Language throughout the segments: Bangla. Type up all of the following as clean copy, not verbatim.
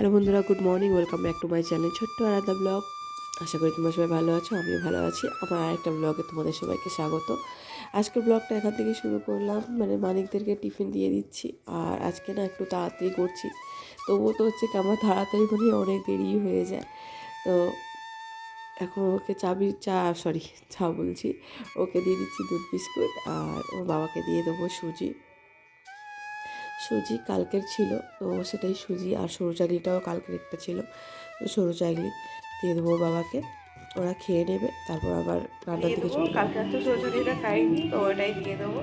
হ্যালো বন্ধুরা, good morning. Welcome back to my channel ছোট্ট আলাদা ব্লগ। আশা করি তোমরা সবাই ভালো আছো, আমিও ভালো আছি। আমার আরেকটা ব্লগে তোমাদের সবাইকে স্বাগত। আজকের ব্লগটা এখান থেকে শুরু করলাম, মানে মানিকদেরকে টিফিন দিয়ে দিচ্ছি। আর আজকে না একটু তাড়াতাড়ি করছি, তবুও তো হচ্ছে কি আমার তাড়াতাড়ি মানে অনেক দেরি হয়ে যায়। তো এখন ওকে চা বলছি, ওকে দিয়ে দিচ্ছি দুধ বিস্কুট, আর ওর বাবাকে দিয়ে দেবো সুজি কালকের ছিল, তো সেটাই সুজি। আর সরু চাকলিটাও কালকের একটা ছিল, তো সরু চাকলি দিয়ে দেবো বাবাকে, ওরা খেয়ে নেবে। তারপর আবার রান্নার দিকে চলে কালকে তো সরু চাকলিটা খাইনি, তো ওটাই দিয়ে দেবো।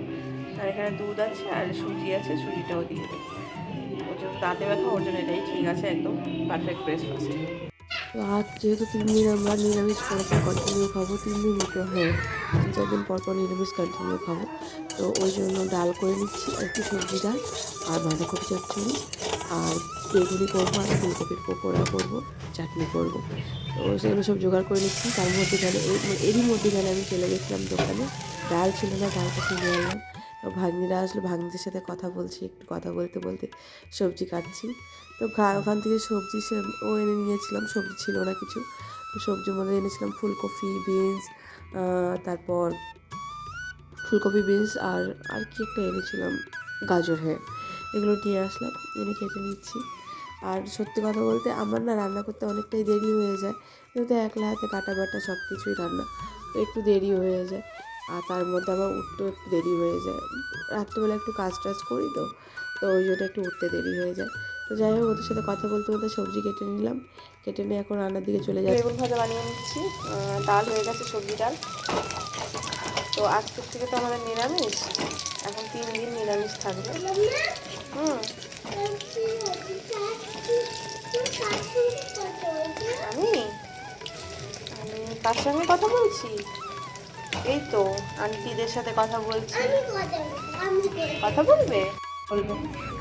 আর এখানে দুধ আছে আর সুজি আছে, সুজিটাও দিয়ে দেবো। ওর জন্য দাঁতে ব্যথা, ওর জন্য এটাই ঠিক আছে, একদম পারফেক্ট ব্রেকফাস্ট। তো আজ যেহেতু 3 দিন আমরা নিরামিষ পরপর কন্টিনিউ খাবো, 3 দিনই তো, হ্যাঁ 3-4 দিন পরপর নিরামিষ কন্টিনিউ খাবো। তো ওই জন্য ডাল করে নিচ্ছি, একটু সবজি ডাল আর বাঁধাকপি চচ্চড়ি, আর বেগুনি করবো, আর ফুলকপির পকোড়া করবো, চাটনি করবো। তো সেগুলো সব জোগাড় করে নিচ্ছি। তার মধ্যেখানে এরই মধ্যেখানে আমি চলে গেছিলাম দোকানে, ডাল ছিল না, ডালটা কিনে আনলাম। তো ভাগ্নিরা আসলে, ভাগ্নিদের সাথে কথা বলছি, একটু কথা বলতে বলতে সবজি কাটছি। তো ওখান থেকে সবজি ও এনে নিয়েছিলাম, সবজি ছিল না কিছু। তো সবজির মধ্যে এনেছিলাম ফুলকপি, বিনস, তারপর ফুলকপি, বিনস, আর কি একটা এনেছিলাম, গাজর, হ্যাঁ এগুলো নিয়ে আসলাম, এনে কেটে নিচ্ছি। আর সত্যি কথা বলতে আমার না রান্না করতে অনেকটাই দেরি হয়ে যায়, যেহেতু একলা হাতে কাটা বাটা সব কিছুই রান্না, তো একটু দেরি হয়ে যায়। আর তার মধ্যে আবার উঠতেও একটু দেরি হয়ে যায়, রাত্রেবেলা একটু কাজ টাজ করি, তো তো ওই জন্য একটু উঠতে দেরি হয়ে যায়। তো যাই হোক, ওদের সাথে কথা বলতে বলতে সবজি কেটে নিলাম, কেটে নিয়ে এখন রান্নার দিকে চলে যাচ্ছি। বেগুন ভাজা বানিয়ে নিচ্ছি, ডাল হয়ে গেছে, সবজি ডাল। তো আজকের থেকে তো আমাদের নিরামিষ, এখন 3 দিন নিরামিষ থাকবে। আমি কার সঙ্গে কথা বলছি? এই তো আন্টিদের সাথে কথা বলছি। কথা বলবে? বলবো।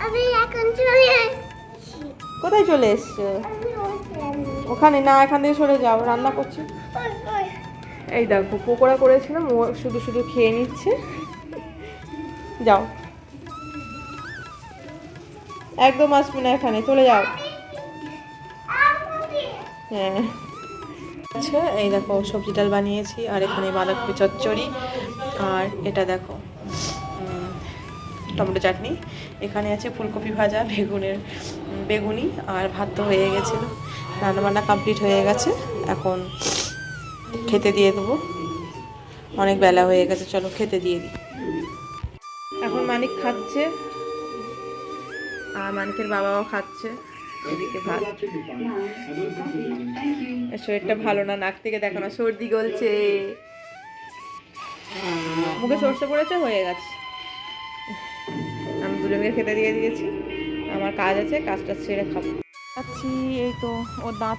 আমি এখন চলে এসেছি। কোথায় চলে এসছো? ওখানে না, এখান থেকে সরে যাও, রান্না করছি। এই দেখো পকোড়া করেছিলাম, ও শুধু শুধু খেয়ে নিচ্ছে। যাও, একদম আসবে না এখানে, চলে যাও। হ্যাঁ আচ্ছা, এই দেখো সবজি ডাল বানিয়েছি, আর এখানে বাঁধাকপি চচ্চড়ি, আর এটা দেখো টমেটো চাটনি। এখানে আছে ফুলকপি ভাজা, বেগুনি, আর ভাত তো হয়ে গেছিলো, রান্নাবান্না কমপ্লিট হয়ে গেছে। এখন খেতে দিয়ে দেবো, অনেক বেলা হয়ে গেছে, চলো খেতে দিয়ে দিই। এখন মানিক খাচ্ছে, আর মানিকের বাবাও খাচ্ছে। এদিকে ভাত, শরীরটা ভালো না, নাক থেকে দেখো না, সর্দি গলছে, মুখে সর্ষে পড়েছে, হয়ে গেছে। আমি দুজনকে খেতে দিয়ে দিয়েছি, আমার কাজ আছে, কাজটা ছেড়ে খাবো। যাচ্ছি, এই তো ও দাঁত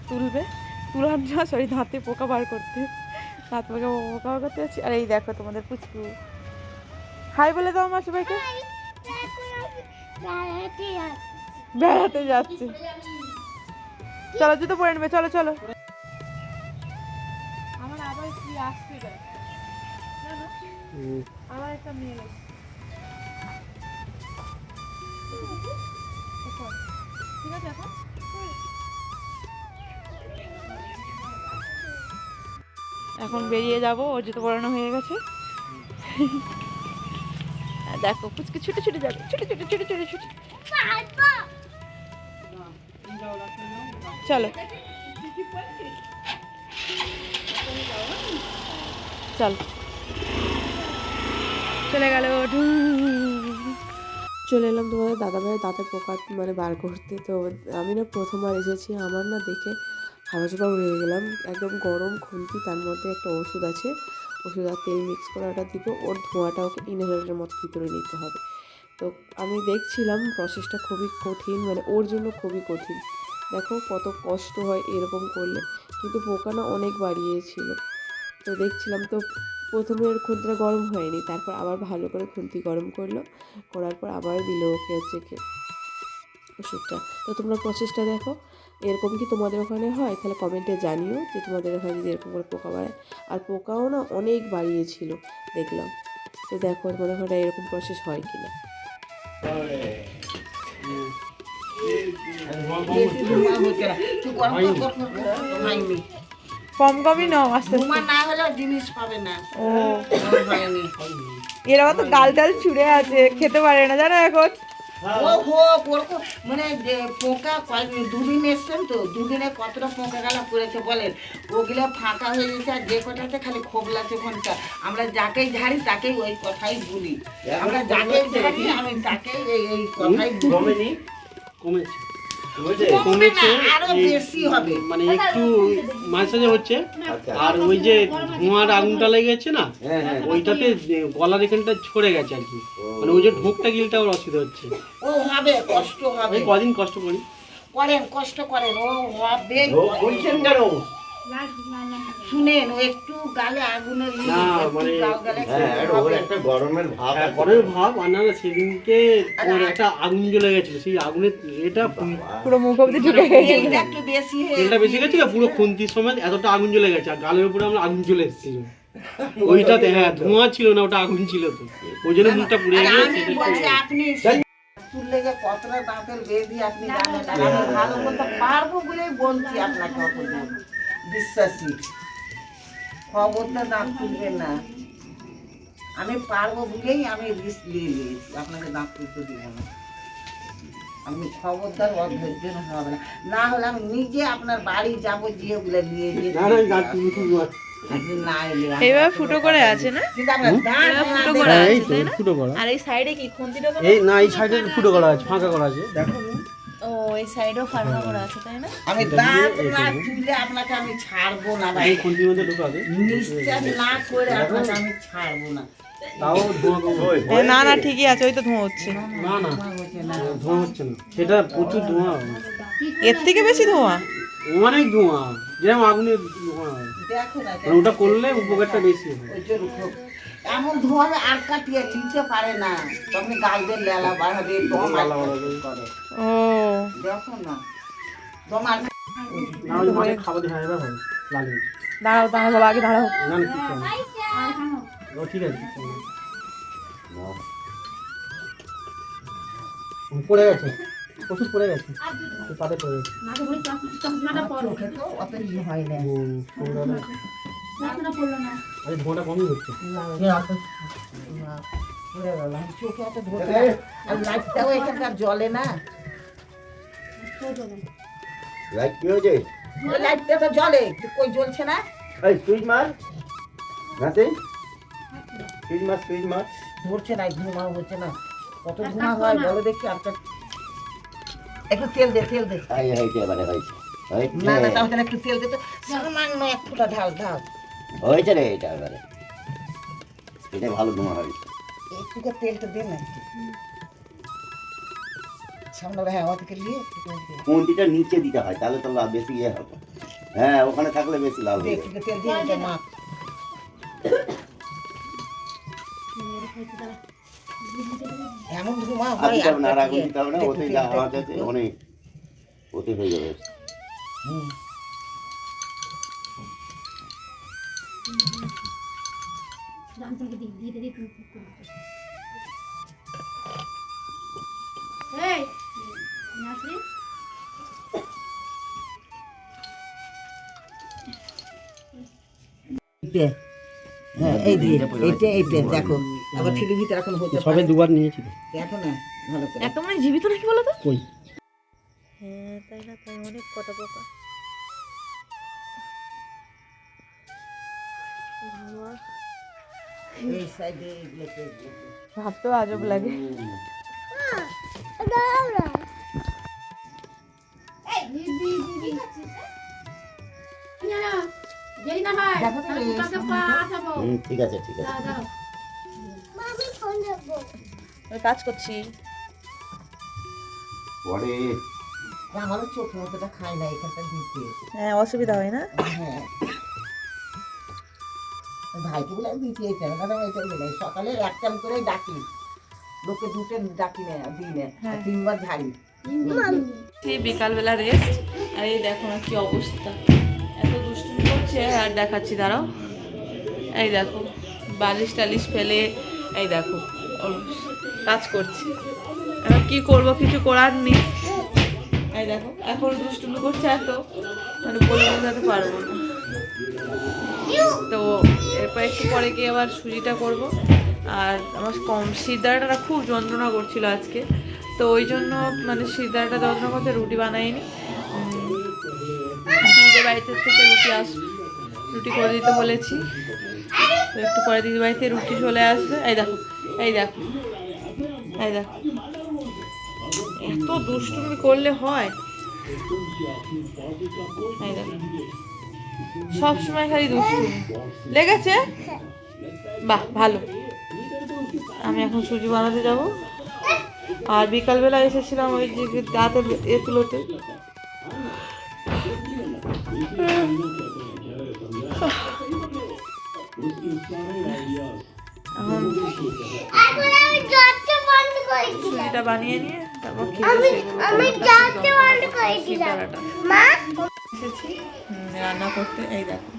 তুলার না, সরি দাঁতে পোকা বার করতে, পোকা বার করতে যাচ্ছি। আর এই দেখো তোমাদের পুচকু, হাই বলে দাও আমার সবাইকে। বেড়াতে যাচ্ছে, চলো জুতো পরে নেবে, চলো চলো। আমার আবার কি আসছে, আমার একটা মেয়ে ঠিক আছে। এখন বেরিয়ে যাবো, ওর জুতো পরানো হয়ে গেছে। দেখো পুচকে ছুটে ছুটে যাবে, ছুটে ছুটে ছুটে ছুটে ছুটে, চলো চল, চলে গেল। চলে এলাম তোমাদের দাদাভাইয়ের দাঁতের পোকা মানে বার করতে। তো আমি না প্রথমবার এসেছি, আমার না দেখে হাওয়া উড়ে গেলাম, একদম গরম খুন্তি, তার মধ্যে একটা ওষুধ আছে, ওষুধ আর তেল মিক্স করে ওটা দিব, ওর ধোঁয়াটা ওকে ইনহেলারের মতো ভিতরে নিতে হবে। তো আমি দেখছিলাম প্রসেসটা খুবই কঠিন, মানে ওর জন্য খুবই কঠিন, দেখো কত কষ্ট হয় এরকম করলে, কিন্তু পোকা না অনেক বাড়িয়েছিল। তো দেখছিলাম, তো প্রথমে ওর খুন্তিটা গরম হয়নি, তারপর আবার ভালো করে খুন্তি গরম করলো, করার পর আবার দিল ওকে হচ্ছে ওষুধটা। তো তোমরা প্রসেসটা দেখো, এরকম কি তোমাদের ওখানে হয়? তাহলে কমেন্টে জানিও যে তোমাদের ওখানে যদি এরকম করে পোকা বাড়ায়। আর পোকাও না অনেক বাড়িয়েছিল দেখলাম। তো দেখো তোমাদের ওখানে এরকম প্রসেস হয় কি না। কম কমই নাও আস্তে না হলে জিনিস পাবে না। ও এর আবার তো গাল টাল ছুড়ে আছে, খেতে পারে না জানো এখন। মানে যে পোকা দুদিন এসছেন তো, দুদিনে কতটা পোকা গালা পড়েছে বলেন। ওগুলো ফাঁকা হয়ে গেছে, আর যে কটাতে খালি খোবলাছে ওখানটা। আমরা যাকেই ঝাড়ি তাকেই ওই কথাই বলি, আমরা যাকেই ঝাড়ি আমি তাকেই এই কথাই বলি। কমেছে আরো বেশি হবে, মানে একটু মাঝে সাঝে হচ্ছে। আর ওই যে ধোঁয়ার আগুনটা লেগেছে না, ওইটাতে গলার এখানটা ছড়ে গেছে আর কি, মানে ওই যে ঢোকটা গিলটা ওর অসুবিধা হচ্ছে। ও হবে, কষ্ট হবে। কদিন কষ্ট করি করেন, কষ্ট করেন, ও হবে। বলছেন কেন? শুনেন, ও একটু গালে আগুনের না মানে একটা গরমের ভাব, গরমের ভাব। আর না সেদিনকে ওর একটা আগুন জ্বলে গেছিল, সেই আগুনের এটা পুরো মুখ অব্দি ঢুকে গেছে, একটু বেশি তেলটা বেশি গেছে, পুরো খুন্তির সময় এতটা আগুন জ্বলে গেছে। আর গালের উপরে আমরা আগুন জ্বলে এসেছিল ওইটাতে। হ্যাঁ, ধোঁয়া ছিল না, ওটা আগুন ছিল তো, ওই জন্য মুখটা পুড়ে গিয়ে। আপনি চুল লেগে কতটা দাঁতের বেদি আপনি জানেন, আর আমি ভালো বলতে পারবো বলেই বলছি আপনাকে। অত বিশ্বাসী খবরটা দাঁত তুলবেন না, আমি পারবো বলেই আমি রিস্ক নিয়ে নিয়েছি, আপনাকে দাঁত তুলতে দেবো না। আমি খবরদার অধৈর্য হবে না, না হলে আমি নিজে আপনার বাড়ি যাবো, গিয়ে ওগুলো নিয়ে গিয়ে এইভাবে ফুটো করে আছে না, ফুটো করা আছে তাই না? ফুটো করা। আর এই সাইডে কি খুন্তিটা করা? এই না, এই সাইডে ফুটো করা আছে, ফাঁকা করা আছে, দেখো। ও এই সাইডেও ফাঁকা করা আছে তাই না? আমি দাঁত না তুলে আপনাকে আমি ছাড়বো না ভাই, এই খুন্তির মধ্যে ঢোকাবে, নিশ্চয় না করে আপনাকে আমি ছাড়বো না। তাও ধোঁয়া কম। না না ঠিকই আছে, ওই তো ধোঁয়া হচ্ছে। না না, ধোঁয়া হচ্ছে না, সেটা প্রচুর ধোঁয়া, এর থেকে বেশি ধোঁয়া, অনেক ধোঁয়া, যেমন আগুনের ধোঁয়া হয়। দেখো না, মানে ওটা করলে উপকারটা বেশি হয়। ওই জন্য এমন ধোঁয়া আর কাটিয়ে নিতে পারে না, তখন গালদের লেলা বাড়াবে, দম আর করে। ও দেখো না, দম আর না ওই মাঠে খাবার দিয়ে হবে লাগে। দাঁড়াও দাঁড়াও বাবা, আগে দাঁড়াও। না না, ঠিক আছে, ও ঠিক আছে। পড়ে গেছে, ওষুধ পড়ে গেছে, পাতে পড়ে গেছে। চোখে তো অত ইয়ে হয় না। আরে ধোঁয়াটা কমই হচ্ছে। চোখে অত ধরতে আর লাইটটাও এখানকার জ্বলে না, লাইট কি হয়েছে? ওই লাইটটা তো জ্বলে, কই জ্বলছে না? এই সুইচ মার, নাতে সুইচ মার, সুইচ মার। ধরছে না, ধোঁয়া হচ্ছে না। কত ধোঁয়া হয় বলো দেখি। আর একটু তেল দে, তেল দে। এই হয়েছে, এবারে হয়েছে, না না, তাহলে একটু তেল দে তো, সামান্য এক ফোঁটা ঢাল ঢাল। হয়েছে রে, এটা এবারে এটা ভালো ধোঁয়া হবে। একটু তেলটা দে না, সামনে। হ্যাঁ, ও থেকে নিয়ে কোনটিটা নিচে দিতে হয়, তাহলে তো লাভ বেশি ইয়ে হবে। হ্যাঁ, ওখানে থাকলে বেশি লাভ হবে। একটু তেল দিয়ে দে মা। এমন ধোঁয়া আর হয়, দিতে হবে না, আর আগুন দিতে হবে না, ওতে যা আওয়াজ আছে অনেক, ওতে হয়ে যাবে। হ্যাঁ, এই দিয়ে এইটা এইটা দেখো, আবার ঠিকই ভিতরে এখন হতে সবে দুবার নিয়েছি তো। দেখো না ভালো করে। একটা মানে জীবিত নাকি বলো তো? কই হ্যাঁ তাই না, তাই অনেক কটা পোকা। এই সাইডে এইগুলোতে ভাবতেও আজব লাগে। ঠিক আছে, ঠিক আছে। আমি কাজ করছি। পরে আমারও চোখে অতটা খাই না এখানটা দিতে। হ্যাঁ অসুবিধা হয় না। হ্যাঁ, ভাইকে বলে দিচ্ছি এই টাইম, দাদা এই টাইমে নেই, সকালে এক টাইম করে ডাকি, লোকে দুটো ডাকি না, দিই না, আর তিনবার ঝাড়ি। সেই বিকালবেলা রেস্ট, আর এই দেখো না কি অবস্থা, এত দুষ্টুমি করছে। আর দেখাচ্ছি দাঁড়াও, এই দেখো বালিশ টালিশ ফেলে, এই দেখো ওর কাজ করছে। এবার কি করব, কিছু করার নেই। এই দেখো এখন দুষ্টুমি করছে এত, মানে বলে বোঝাতে পারবো না। তো এরপর একটু পরে গিয়ে আবার সুজিটা করব। আর আমার শিরদাঁড়াটা খুব যন্ত্রণা করছিল আজকে, তো ওই জন্য মানে শিরদাঁড়াটা যন্ত্রণা করতে রুটি বানাইনি। দিদিদের বাড়িতে থেকে রুটি করে দিতে বলেছি। তো একটু পরে দিদির বাড়িতে রুটি চলে আসবে। এই দেখো এই দেখো এই দেখো, এত দুষ্টুমি করলে হয়। এই দেখো সবসময় খালি দুষ্টুমি লেগেছে। বাহ ভালো। আমি এখন সুজি বানাতে যাব। আর বিকালবেলা এসেছিলাম ওই যে দাঁতে তুলোতে, এখন সুজিটা বানিয়ে নিয়ে তারপর এসেছি রান্না করতে। এই দেখো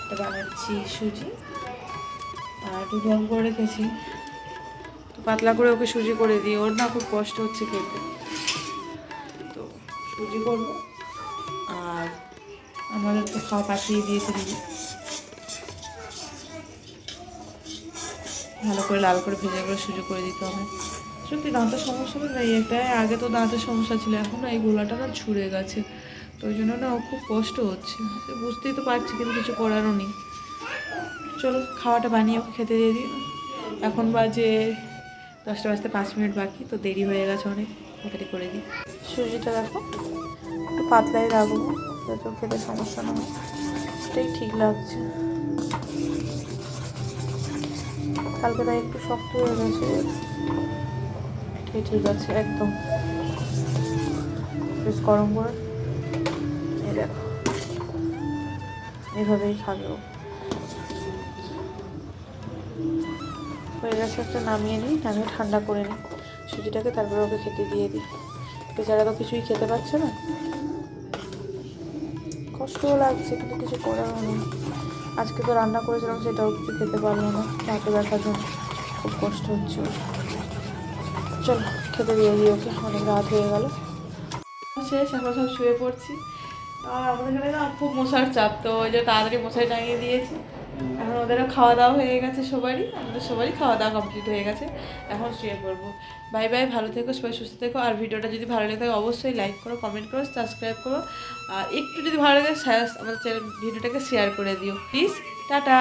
এটা বানাচ্ছি সুজি, আর একটু গরম করে রেখেছি, তো পাতলা করে ওকে সুজি করে দিই। ওর না খুব কষ্ট হচ্ছে খেতে, তো সুজি করবো। আর আমাদের তো খাওয়া পাঠিয়ে দিয়েছে দিদি, ভালো করে লাল করে ভেজে করে সুজি করে দিতে হবে। সত্যি দাঁতের সমস্যা নেই এটাই, আগে তো দাঁতের সমস্যা ছিল, এখন না এই গোলাটা না ঝুড়ে গেছে, তো ওই জন্য না ও খুব কষ্ট হচ্ছে। বুঝতেই তো পারছি, কিন্তু কিছু করারও নেই। চলো খাওয়াটা বানিয়ে ওকে খেতে দিয়ে দিই। এখন বাজে 10টা বাজতে 5 মিনিট বাকি, তো দেরি হয়ে গেছে অনেক, তাড়াতাড়ি করে দিই। সুজিটা দেখো একটু পাতলাই রাখবো যাতে খেতে সমস্যা না হয়, এটাই ঠিক লাগছে। কালকে তাই একটু শক্ত হয়ে গেছে, ঠিক আছে একদম। বেশ গরম করে এই দেখো এভাবেই খাবে ও। হয়ে গেছে, একটা নামিয়ে নিই, নামিয়ে ঠান্ডা করে নিই সুজিটাকে, তারপরে ওকে খেতে দিয়ে দিই। বেচারা তো কিছুই খেতে পারছে না, কষ্টও লাগছে, কিন্তু কিছু করারও নেই। আজকে তো রান্না করেছিলাম, সেটাও কিছু খেতে পারলো না, হাতে ব্যথার জন্য খুব কষ্ট হচ্ছে। চলো খেতে দিয়ে দিই ওকে, অনেক রাত হয়ে গেল। শেষ, আমরা সব শুয়ে পড়ছি। আর আমাদের এখানে না খুব মশার চাপ, তো ওই যে তাড়াতাড়ি মশারি টাঙিয়ে দিয়েছি। এখন ওদেরও খাওয়া দাওয়া হয়ে গেছে, আমাদের সবারই খাওয়া দাওয়া কমপ্লিট হয়ে গেছে, এখন শুয়ে পড়বো। বাই বাই, ভালো থেকো, সবাই সুস্থ থেকো। আর ভিডিওটা যদি ভালো লাগে থাকে অবশ্যই লাইক করো, কমেন্ট করো, সাবস্ক্রাইব করো। আর একটু যদি ভালো লাগে আমাদের ভিডিওটাকে শেয়ার করে দিও প্লিজ। টাটা।